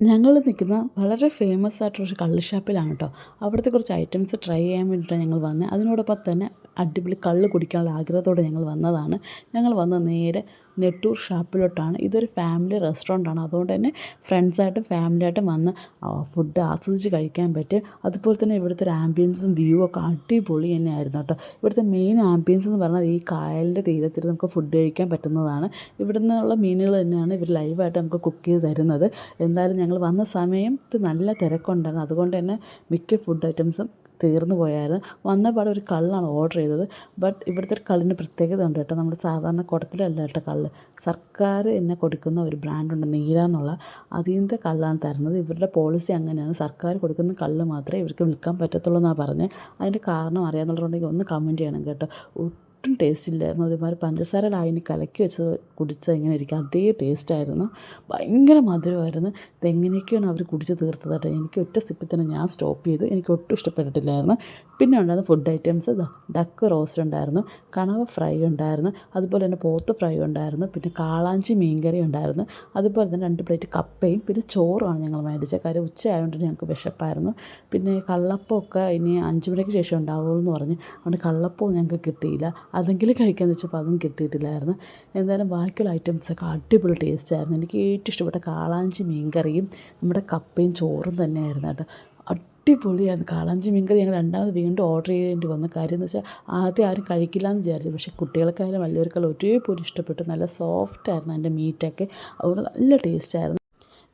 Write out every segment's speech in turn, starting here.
ഞങ്ങൾ നിൽക്കുന്ന വളരെ ഫേമസ് ആയിട്ടുള്ളൊരു കള്ള് ഷാപ്പിലാണ് കേട്ടോ. അവിടുത്തെ കുറച്ച് ഐറ്റംസ് ട്രൈ ചെയ്യാൻ വേണ്ടിയിട്ടാണ് ഞങ്ങൾ വന്നത്. അതിനോടൊപ്പം തന്നെ അടിപൊളി കള്ള് കുടിക്കാനുള്ള ആഗ്രഹത്തോടെ ഞങ്ങൾ വന്നതാണ്. ഞങ്ങൾ വന്നത് നേരെ നെട്ടൂർ ഷാപ്പിലോട്ടാണ്. ഇതൊരു ഫാമിലി റെസ്റ്റോറൻ്റാണ്. അതുകൊണ്ട് തന്നെ ഫ്രണ്ട്സായിട്ടും ഫാമിലിയായിട്ടും വന്ന് ഫുഡ് ആസ്വദിച്ച് കഴിക്കാൻ പറ്റും. അതുപോലെ തന്നെ ഇവിടുത്തെ ഒരു ആംബിയൻസും വ്യൂ ഒക്കെ അടിപൊളി തന്നെയായിരുന്നു കേട്ടോ. ഇവിടുത്തെ മെയിൻ ആംബിയൻസ് എന്ന് പറഞ്ഞാൽ ഈ കായലിൻ്റെ തീരത്തിരുന്ന് നമുക്ക് ഫുഡ് കഴിക്കാൻ പറ്റുന്നതാണ്. ഇവിടെ നിന്നുള്ള മീനുകൾ തന്നെയാണ് ഇവർ ലൈവായിട്ട് നമുക്ക് കുക്ക് ചെയ്ത് തരുന്നത്. എന്തായാലും ഞങ്ങൾ വന്ന സമയത്ത് നല്ല തിരക്കുണ്ടായിരുന്നു. അതുകൊണ്ട് തന്നെ മിക്ക ഫുഡ് ഐറ്റംസും തീർന്നു പോയായിരുന്നു. വന്നപാടെ ഒരു കള്ളാണ് ഓർഡർ ചെയ്തത്. ബട്ട് ഇവിടുത്തെ ഒരു കള്ളിന് പ്രത്യേകത ഉണ്ട് കേട്ടോ. നമ്മുടെ സാധാരണ കുടത്തിലല്ല കേട്ടോ കള്ള്. സർക്കാർ എന്നെ കൊടുക്കുന്ന ഒരു ബ്രാൻഡുണ്ട് നീര എന്നുള്ള, അതിൻ്റെ കള്ളാണ് തരുന്നത്. ഇവരുടെ പോളിസി അങ്ങനെയാണ്, സർക്കാർ കൊടുക്കുന്ന കള്ള് മാത്രമേ ഇവർക്ക് വിൽക്കാൻ പറ്റത്തുള്ളൂ എന്നാണ് പറഞ്ഞത്. അതിൻ്റെ കാരണം അറിയാമെന്നുള്ളതുണ്ടെങ്കിൽ ഒന്ന് കമൻറ്റ് ചെയ്യണം കേട്ടോ. ഒട്ടും ടേസ്റ്റ് ഇല്ലായിരുന്നു. ഒരുമാതിരി പഞ്ചസാര ലായനി കലക്കി വെച്ച് കുടിച്ചാൽ ഇങ്ങനെ ഇരിക്കും, അതേ ടേസ്റ്റായിരുന്നു. ഭയങ്കര മധുരമായിരുന്നു. ഇതെങ്ങനെയൊക്കെയാണ് അവർ കുടിച്ച് തീർത്തത് കേട്ടോ. എനിക്ക് ഒറ്റ സിപ്പിൽ തന്നെ ഞാൻ സ്റ്റോപ്പ് ചെയ്തു. എനിക്ക് ഒട്ടും ഇഷ്ടപ്പെട്ടിട്ടില്ലായിരുന്നു. പിന്നെ ഉണ്ടായിരുന്ന ഫുഡ് ഐറ്റംസ് ഡക്ക് റോസ്റ്റ് ഉണ്ടായിരുന്നു, കണവ ഫ്രൈ ഉണ്ടായിരുന്നു, അതുപോലെ തന്നെ പോത്ത് ഫ്രൈ ഉണ്ടായിരുന്നു, പിന്നെ കാളാഞ്ചി മീൻകറി ഉണ്ടായിരുന്നു, അതുപോലെ തന്നെ 2 പ്ലേറ്റ് കപ്പയും പിന്നെ ചോറുമാണ് ഞങ്ങൾ മേടിച്ചത്. കാര്യം ഉച്ചയായതുകൊണ്ട് ഞങ്ങൾക്ക് വിശപ്പായിരുന്നു. പിന്നെ കള്ളപ്പമൊക്കെ ഇനി 5 മണിക്ക് ശേഷം ഉണ്ടാവുള്ളൂ എന്ന് പറഞ്ഞ്, അതുകൊണ്ട് കള്ളപ്പവും ഞങ്ങൾക്ക് കിട്ടിയില്ല. അതെങ്കിലും കഴിക്കാമെന്ന് വെച്ചപ്പോൾ അതും കിട്ടിയിട്ടില്ലായിരുന്നു. എന്തായാലും ബാക്കിയുള്ള ഐറ്റംസൊക്കെ അടിപൊളി ടേസ്റ്റായിരുന്നു. എനിക്ക് ഏറ്റവും ഇഷ്ടപ്പെട്ട കാളാഞ്ചി മീൻകറിയും നമ്മുടെ കപ്പയും ചോറും തന്നെയായിരുന്നു കേട്ടോ. അടിപൊളിയായിരുന്നു. കാളാഞ്ചി മീൻകറി ഞങ്ങൾ രണ്ടാമത് വീണ്ടും ഓർഡർ ചെയ്യേണ്ടി വന്നു. കാര്യം എന്ന് വെച്ചാൽ ആദ്യം ആരും കഴിക്കില്ല എന്ന് വിചാരിച്ചു. പക്ഷേ കുട്ടികൾക്കായാലും വലിയവർക്കായാലും ഒരേപോലെ ഇഷ്ടപ്പെട്ടു. നല്ല സോഫ്റ്റായിരുന്നു അതിൻ്റെ മീറ്റൊക്കെ. അതുകൊണ്ട് നല്ല ടേസ്റ്റായിരുന്നു.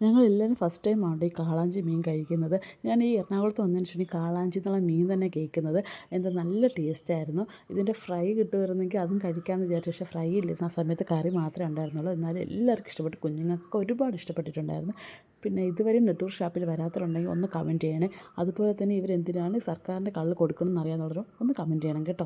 ഞങ്ങളെല്ലാവരും ഫസ്റ്റ് ടൈമാണ് ഈ കാളാഞ്ചി മീൻ കഴിക്കുന്നത്. ഞാൻ ഈ എറണാകുളത്ത് വന്നതിന് ശേഷം ഈ കാളാഞ്ചി എന്നുള്ള മീൻ തന്നെ കേൾക്കുന്നത്. എന്താ നല്ല ടേസ്റ്റായിരുന്നു. ഇതിൻ്റെ ഫ്രൈ കിട്ടുമായിരുന്നെങ്കിൽ അതും കഴിക്കാമെന്ന് വിചാരിച്ചു. പക്ഷേ ഫ്രൈ ഇല്ലായിരുന്നു. ആ സമയത്ത് കറി മാത്രമേ ഉണ്ടായിരുന്നുള്ളൂ. എന്നാലും എല്ലാവർക്കും ഇഷ്ടപ്പെട്ടു. കുഞ്ഞുങ്ങൾക്കൊക്കെ ഒരുപാട് ഇഷ്ടപ്പെട്ടിട്ടുണ്ടായിരുന്നു. പിന്നെ ഇതുവരെ നെട്ടൂർ ഷാപ്പിൽ വരാത്തവരുണ്ടെങ്കിൽ ഒന്ന് കമൻറ്റ് ചെയ്യണേ. അതുപോലെ തന്നെ ഇവരെന്തിനാണ് സർക്കാരിൻ്റെ കള്ള് കൊടുക്കണമെന്ന് അറിയാമെന്നുള്ളവരും ഒന്ന് കമൻറ്റ് ചെയ്യണം കേട്ടോ.